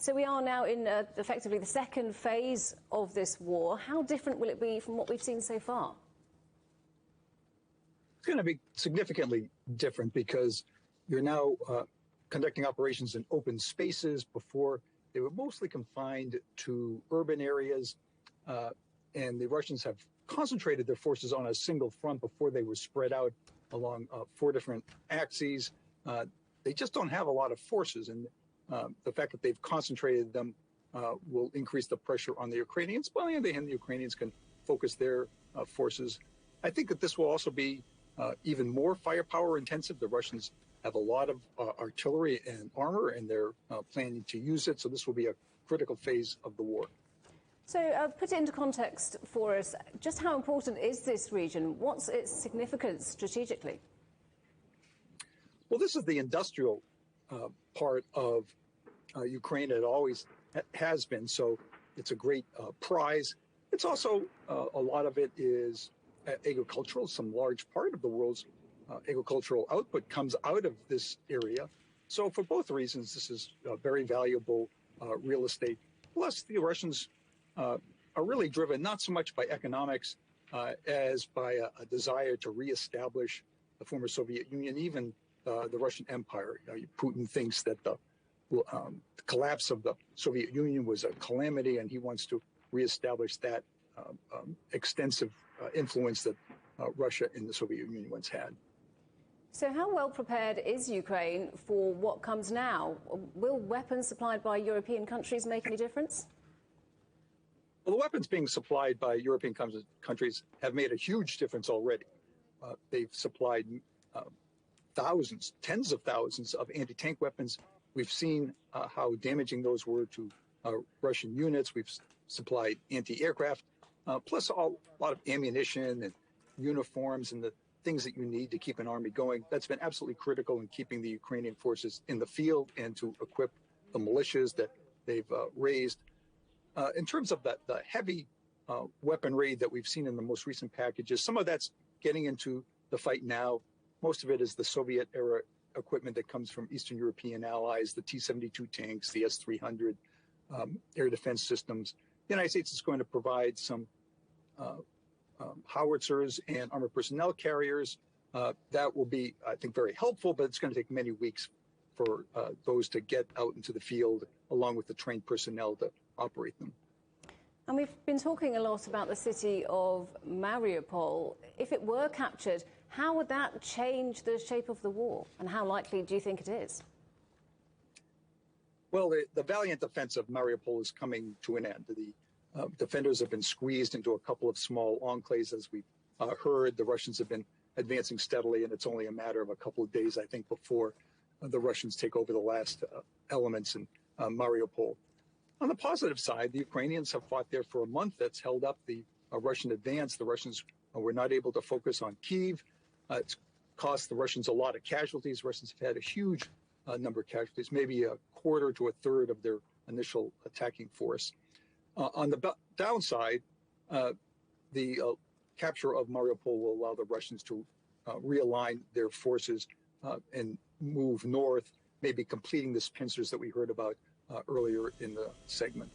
So we are now in effectively the second phase of this war. How different will it be from what we've seen so far? It's going to be significantly different because you're now conducting operations in open spaces. Before, they were mostly confined to urban areas, and the Russians have concentrated their forces on a single front before they were spread out along 4 different axes. They just don't have a lot of forces, and the fact that they've concentrated them will increase the pressure on the Ukrainians. But on the other hand, the Ukrainians can focus their forces. I think that this will also be even more firepower intensive. The Russians have a lot of artillery and armor, and they're planning to use it. So this will be a critical phase of the war. So put it into context for us. Just how important is this region? What's its significance strategically? Well, this is the industrial part of Ukraine. It always has been. So it's a great prize. It's also a lot of it is agricultural. Some large part of the world's agricultural output comes out of this area. So for both reasons, this is very valuable real estate. Plus, the Russians are really driven not so much by economics as by a desire to reestablish the former Soviet Union, even the Russian Empire. Putin thinks that the collapse of the Soviet Union was a calamity, and he wants to reestablish that extensive influence that Russia and the Soviet Union once had. So how well prepared is Ukraine for what comes now? Will weapons supplied by European countries make any difference? Well, the weapons being supplied by European countries have made a huge difference already. They've supplied thousands, tens of thousands of anti-tank weapons. We've seen how damaging those were to Russian units. We've supplied anti-aircraft, plus a lot of ammunition and uniforms and the things that you need to keep an army going. That's been absolutely critical in keeping the Ukrainian forces in the field and to equip the militias that they've raised. In terms of the heavy weaponry that we've seen in the most recent packages, some of that's getting into the fight now. Most of it is the Soviet-era equipment that comes from Eastern European allies, the T-72 tanks, the S-300 air defense systems. The United States is going to provide some howitzers and armored personnel carriers. That will be, I think, very helpful, but it's going to take many weeks for those to get out into the field, along with the trained personnel to operate them. And we've been talking a lot about the city of Mariupol. If it were captured, how would that change the shape of the war? And how likely do you think it is? Well, the valiant defense of Mariupol is coming to an end. The defenders have been squeezed into a couple of small enclaves, as we've heard. The Russians have been advancing steadily, and it's only a matter of a couple of days, I think, before the Russians take over the last elements in Mariupol. On the positive side, the Ukrainians have fought there for a month. That's held up the Russian advance. The Russians were not able to focus on Kyiv. It's cost the Russians a lot of casualties. Russians have had a huge number of casualties, maybe a quarter to a third of their initial attacking force. On the downside, the capture of Mariupol will allow the Russians to realign their forces and move north, maybe completing the pincers that we heard about earlier in the segment.